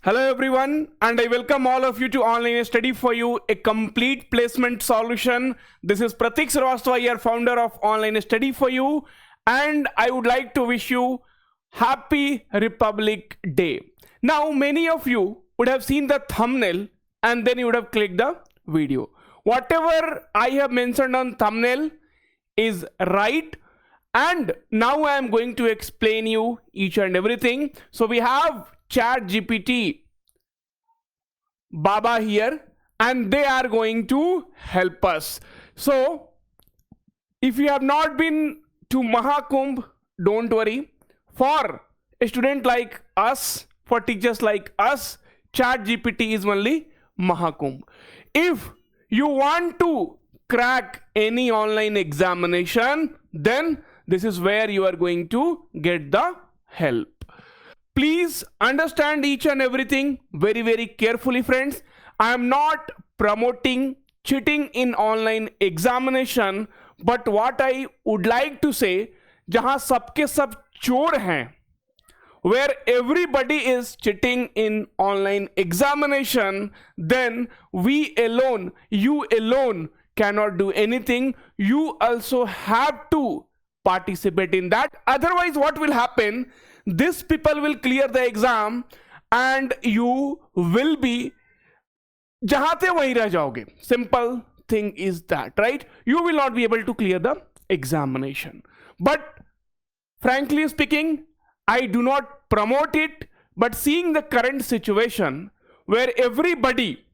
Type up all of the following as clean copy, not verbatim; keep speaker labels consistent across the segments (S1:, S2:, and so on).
S1: Hello everyone, and I welcome all of you to Online Study for You, a complete placement solution. This is Pratik Srivastava here, founder of Online Study for You, and I would like to wish you Happy Republic Day. Now, many of you would have seen the thumbnail and then you would have clicked the video. Whatever I have mentioned on thumbnail is right, and now I am going to explain you each and everything. So we have ChatGPT Baba here, and they are going to help us. So if you have not been to Mahakumbh, don't worry. For a student like us, for teachers like us, ChatGPT is only Mahakumbh. If you want to crack any online examination, then this is where you are going to get the help. Please understand each and everything very, very carefully, friends. I am not promoting cheating in online examination, but what I would like to say, जहां सबके सब चोर हैं, where everybody is cheating in online examination, then we alone, you alone cannot do anything. You also have to participate in that. Otherwise, what will happen? These people will clear the exam and you will be जहां थे वहीं रह जाओगे. Simple thing is that, right? You will not be able to clear the examination. But frankly speaking, I do not promote it, but seeing the current situation where everybody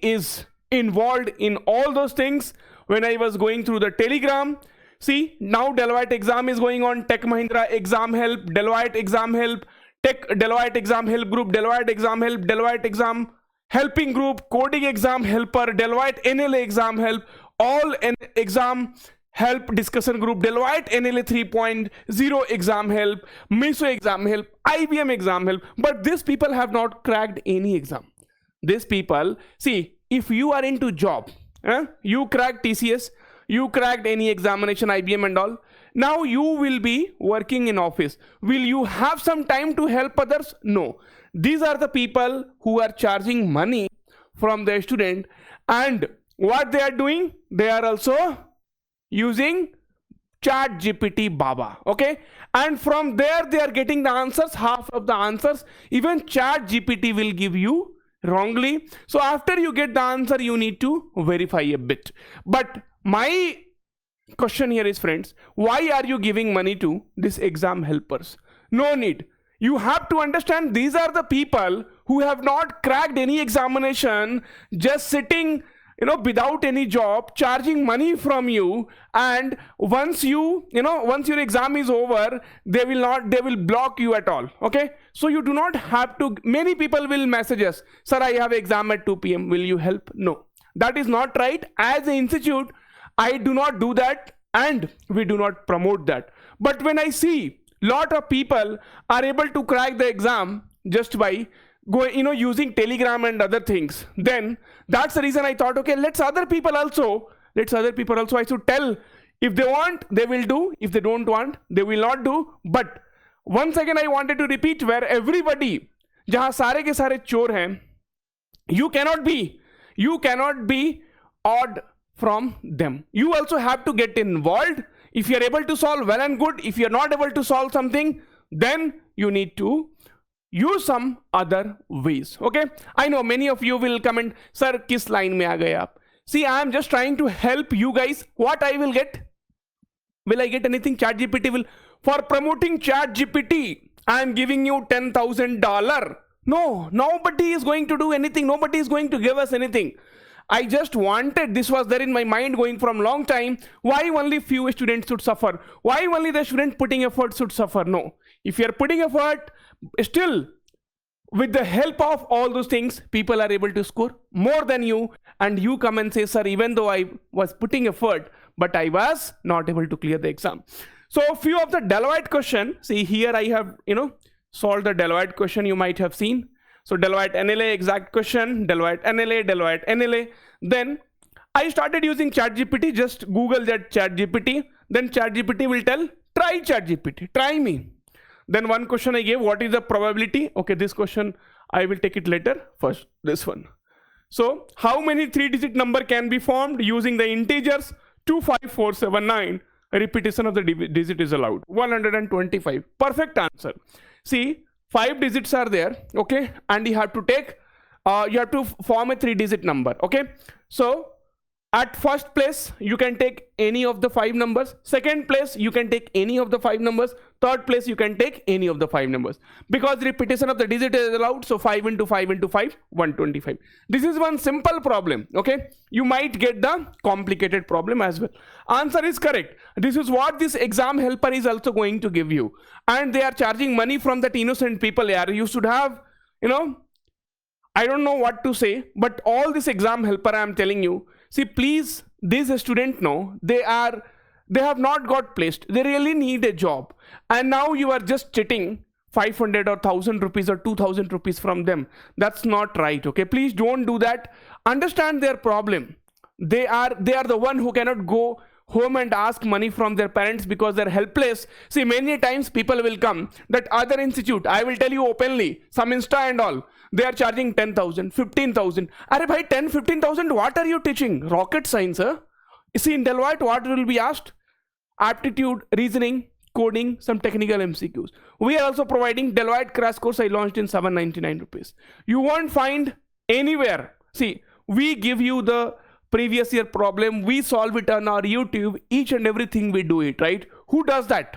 S1: is involved in all those things, when I was going through the Telegram, see, now Deloitte exam is going on, Tech Mahindra exam help, Deloitte exam help, Deloitte exam help group, Deloitte exam help, Deloitte exam helping group, coding exam helper, Deloitte NLA exam help, all exam help discussion group, Deloitte NLA 3.0 exam help, MISO exam help, IBM exam help. But these people have not cracked any exam. These people, see, if you are into job, you cracked TCS, you cracked any examination, IBM and all. Now you will be working in office. Will you have some time to help others? No. These are the people who are charging money from their student, and what they are doing, they are also using ChatGPT Baba, okay? And from there they are getting the answers, half of the answers even ChatGPT will give you wrongly. So after you get the answer, you need to verify a bit. But my question here is, friends, why are you giving money to these exam helpers? No need. You have to understand these are the people who have not cracked any examination, just sitting, without any job, charging money from you, and once your exam is over, they will block you at all. Okay, so you do not have to. Many people will message us, sir, I have exam at 2 p.m. will you help? No, that is not right. As an institute, I do not do that, and we do not promote that. But when I see lot of people are able to crack the exam just by using Telegram and other things, then that's the reason I thought, okay, let's other people also I should tell. If they want, they will do. If they don't want, they will not do. But once again, I wanted to repeat, where everybody, jahan sare ke sare chor hain, you cannot be odd from them. You also have to get involved. If you're able to solve, well and good. If you're not able to solve something, then you need to use some other ways. Okay, I know many of you will comment, sir, kis line mein aa gaye aap? See, I am just trying to help you guys. What I will get? Will I get anything? ChatGPT will, for promoting ChatGPT, I am giving you $10,000. No, nobody is going to do anything. Nobody is going to give us anything. I just wanted, this was there in my mind going from long time, why only few students should suffer? Why only the student putting effort should suffer? No. If you are putting effort, still, with the help of all those things, people are able to score more than you, and you come and say, sir, even though I was putting effort, but I was not able to clear the exam. So a few of the Deloitte question, see here I have, solved the Deloitte question you might have seen. So Deloitte NLA exact question, Deloitte NLA. Then I started using ChatGPT, just Google that ChatGPT. Then ChatGPT will tell, try ChatGPT, try me. Then one question I gave, what is the probability? Okay, this question I will take it later. First, this one. So how many 3-digit number can be formed using the integers 2, 5, 4, 7, 9? A repetition of the digit is allowed. 125. Perfect answer. See, 5 digits are there, okay, and you have to take you have to form a 3-digit number, okay. So at first place you can take any of the 5 numbers, second place you can take any of the 5 numbers, third place you can take any of the 5 numbers, because repetition of the digit is allowed. So 5 into 5 into 5, 125. This is one simple problem, okay. You might get the complicated problem as well. Answer is correct. This is what this exam helper is also going to give you, and they are charging money from that innocent people. Yeah, you should have, you know, I don't know what to say, but all this exam helper I am telling you, see, please, these students know they have not got placed. They really need a job, and now you are just cheating 500 or 1000 rupees or 2000 rupees from them. That's not right, okay. Please don't do that. Understand their problem. They are the one who cannot go home and ask money from their parents because they're helpless. See, many times people will come that other institute, I will tell you openly, some Insta and all, they are charging 10,000, 15,000. Are bhai, 10, 15,000, what are you teaching? Rocket science, huh? See, in Deloitte, what will be asked? Aptitude, reasoning, coding, some technical MCQs. We are also providing Deloitte crash course. I launched in 799 rupees. You won't find anywhere. See, we give you the previous year problem. We solve it on our YouTube. Each and everything we do it, right? Who does that?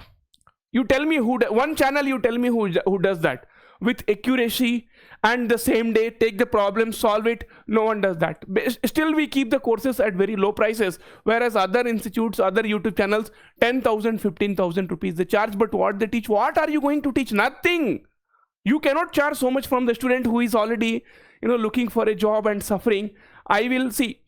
S1: You tell me who, one channel you tell me who does that with accuracy and the same day take the problem, solve it. No one does that. Still we keep the courses at very low prices, whereas other institutes, other YouTube channels, 10,000, 15,000 rupees they charge. But what they teach, what are you going to teach? Nothing. You cannot charge so much from the student who is already, you know, looking for a job and suffering. I will see.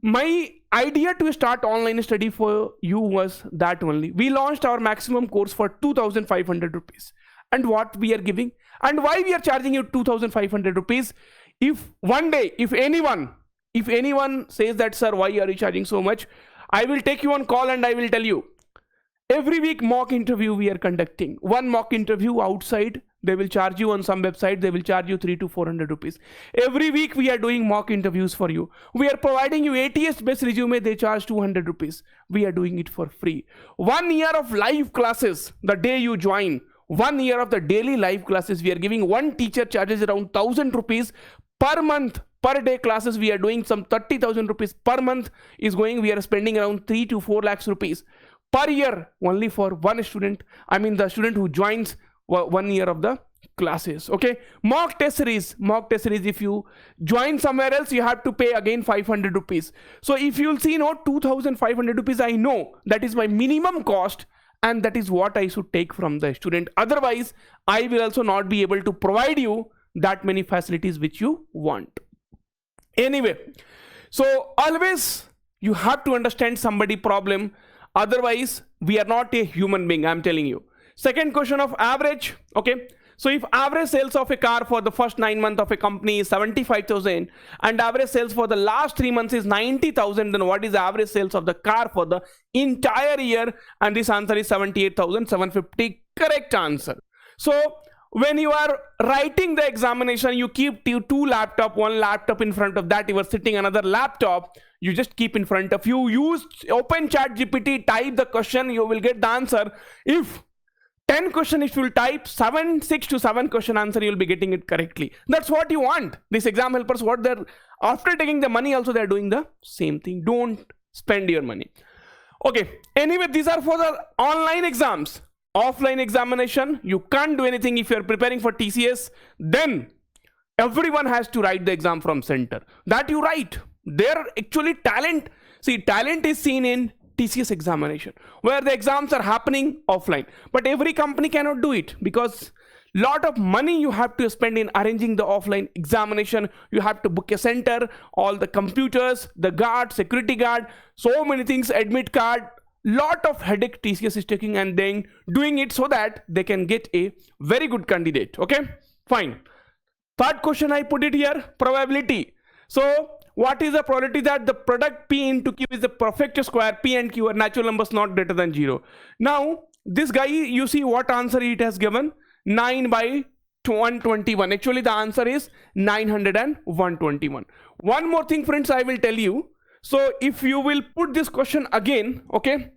S1: My idea to start online study for you was that only. We launched our maximum course for 2,500 rupees. And what we are giving and why we are charging you 2,500 rupees. If one day, if anyone says that, sir, why are you charging so much? I will take you on call and I will tell you. Every week mock interview we are conducting. One mock interview outside, they will charge you on some website, they will charge you 300 to 400 rupees. Every week we are doing mock interviews for you. We are providing you ATS based resume, they charge 200 rupees. We are doing it for free. 1 year of live classes, the day you join, 1 year of the daily live classes, we are giving. One teacher charges around 1,000 rupees per month. Per day classes we are doing some 30,000 rupees per month is going. We are spending around 3 to 4 lakhs rupees per year only for one student. I mean the student who joins 1 year of the classes, okay. Mock test series, if you join somewhere else, you have to pay again 500 rupees. So if you'll see, no, 2,500 rupees, I know that is my minimum cost. And that is what I should take from the student. Otherwise, I will also not be able to provide you that many facilities which you want. Anyway, so always you have to understand somebody problem. Otherwise, we are not a human being, I'm telling you. Second question of average, okay. So if average sales of a car for the first 9 months of a company is 75,000 and average sales for the last 3 months is 90,000, then what is the average sales of the car for the entire year? And this answer is 78,750. Correct answer. So when you are writing the examination, you keep two laptops, one laptop in front of that, you are sitting another laptop, you just keep in front of you, use open chat GPT, type the question, you will get the answer. If 10 question, if you will type 6 to 7 question answer, you will be getting it correctly. That's what you want. These exam helpers, what they're, after taking the money also, they're doing the same thing. Don't spend your money. Okay. Anyway, these are for the online exams. Offline examination, you can't do anything. If you're preparing for TCS, then everyone has to write the exam from center. That you write. They're actually talent. See, talent is seen in TCS examination, where the exams are happening offline. But every company cannot do it because lot of money you have to spend in arranging the offline examination. You have to book a center, all the computers, the guard, security guard, so many things, admit card, lot of headache TCS is taking and then doing it so that they can get a very good candidate. Okay, fine. Third question I put it here, probability. So what is the probability that the product P into Q is the perfect square? P and Q are natural numbers not greater than 0. Now this guy, you see what answer it has given. 9 by 121. Actually, the answer is 900 and 121. One more thing, friends, I will tell you. So if you will put this question again, okay,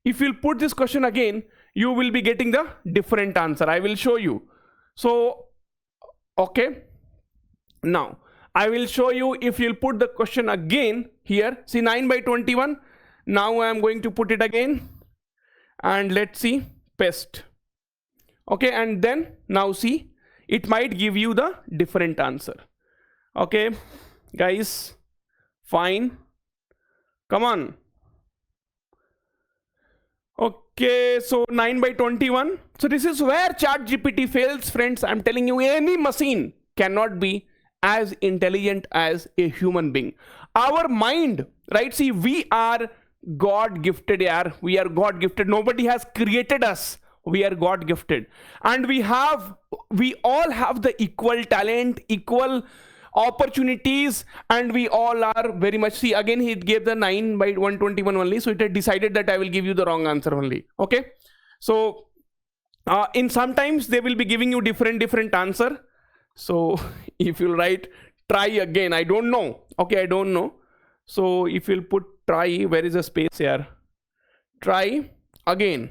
S1: if you'll put this question again, you will be getting the different answer. I will show you. So, okay, now I will show you. If you'll put the question again here, see 9 by 21. Now I am going to put it again, and let's see, paste. Okay, and then now see, it might give you the different answer. Okay, guys, fine. Come on. Okay, so 9 by 21. So this is where ChatGPT fails, friends. I'm telling you, any machine cannot be as intelligent as a human being. Our mind, right? See, we are God gifted, yeah. We are God gifted. Nobody has created us. We are God gifted, and we all have the equal talent, equal opportunities, and we all are very much. See, again he gave the 9 by 121 only, so it had decided that I will give you the wrong answer only. Okay, so in sometimes they will be giving you different answer. So if you write try again, I don't know. Okay, I don't know. So if you'll put try, where is the space here? Try again.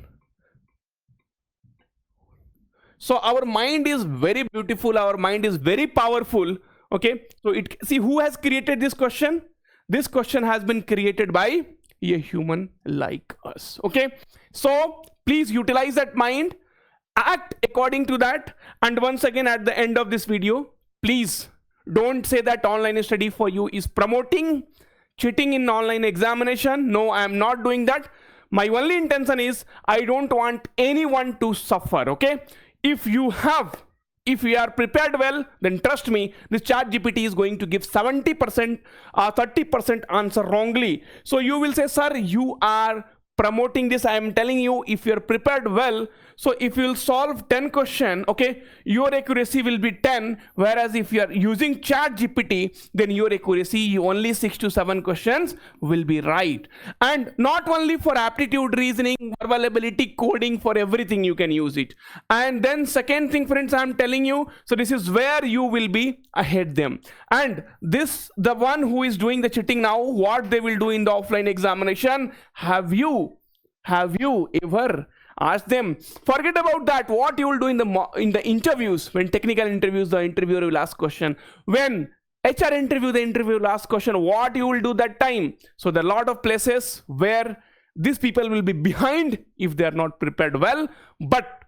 S1: So our mind is very beautiful, our mind is very powerful. Okay, so see who has created this question. This question has been created by a human like us. Okay, so please utilize that mind, act according to that. And once again, at the end of this video, please don't say that online study for you is promoting cheating in online examination. No, I am not doing that. My only intention is I don't want anyone to suffer. Okay, if you are prepared well, then trust me, this ChatGPT is going to give 70%, 30% answer wrongly. So you will say, sir, you are promoting this. I am telling you, if you are prepared well, so if you will solve 10 question, okay, your accuracy will be 10. Whereas if you are using ChatGPT, then your accuracy only 6 to 7 questions will be right. And not only for aptitude, reasoning, verbal ability, coding, for everything you can use it. And then second thing, friends, I am telling you, so this is where you will be ahead them. And this, the one who is doing the cheating now, what they will do in the offline examination, have you ever asked them? Forget about that. What you will do in the interviews, when technical interviews, the interviewer will ask question. When HR interview, the interviewer will ask question. What you will do that time? So there are a lot of places where these people will be behind if they are not prepared well. But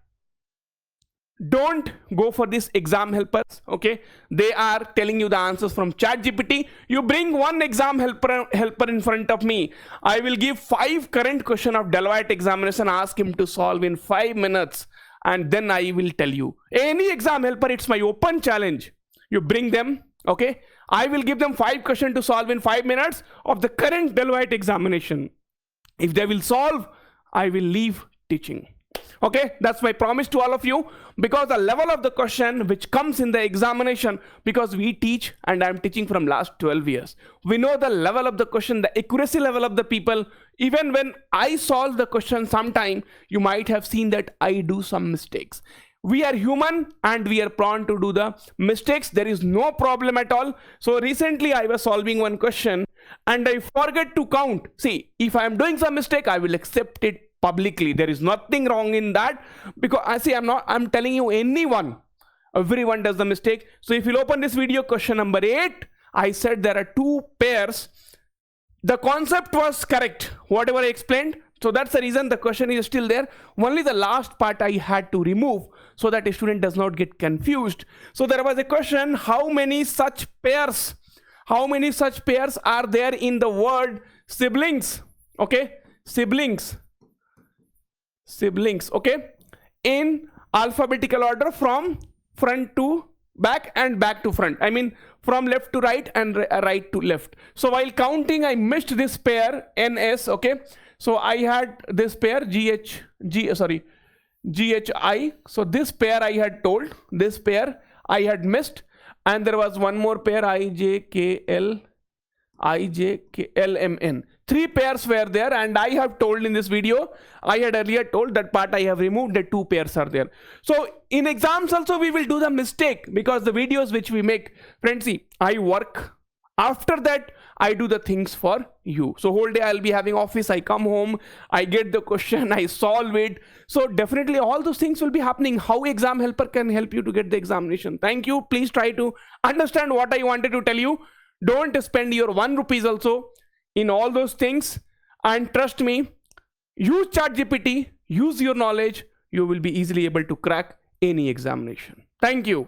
S1: don't go for these exam helpers. Okay, they are telling you the answers from ChatGPT. You bring one exam helper in front of me, I will give 5 current question of Deloitte examination, ask him to solve in 5 minutes, and then I will tell you. Any exam helper, it's my open challenge. You bring them, okay, I will give them 5 questions to solve in 5 minutes of the current Deloitte examination. If they will solve, I will leave teaching. Okay, that's my promise to all of you, because the level of the question which comes in the examination, because we teach and I'm teaching from last 12 years, we know the level of the question, the accuracy level of the people. Even when I solve the question, sometime you might have seen that I do some mistakes. We are human and we are prone to do the mistakes. There is no problem at all. So recently I was solving one question and I forget to count. See, if I am doing some mistake, I will accept it publicly. There is nothing wrong in that, because I see I'm telling you, everyone does the mistake. So if you open this video, question number 8, I said there are 2 pairs. The concept was correct, whatever I explained. So that's the reason the question is still there. Only the last part I had to remove so that a student does not get confused. So there was a question, how many such pairs are there in the word siblings? Okay, siblings, okay, in alphabetical order from front to back and back to front. I mean from left to right and right to left. So while counting, I missed this pair NS. Okay, so I had this pair GHI. So this pair I had told, this pair I had missed, and there was one more pair IJKLMN. 3 pairs were there, and I have told in this video, I had earlier told that part I have removed, the 2 pairs are there. So in exams also we will do the mistake, because the videos which we make, friends, see, I work, after that I do the things for you. So whole day I'll be having office, I come home, I get the question, I solve it. So definitely all those things will be happening. How exam helper can help you to get the examination? Thank you. Please try to understand what I wanted to tell you. Don't spend your 1 rupees also in all those things, and trust me, use ChatGPT, use your knowledge, you will be easily able to crack any examination. Thank you.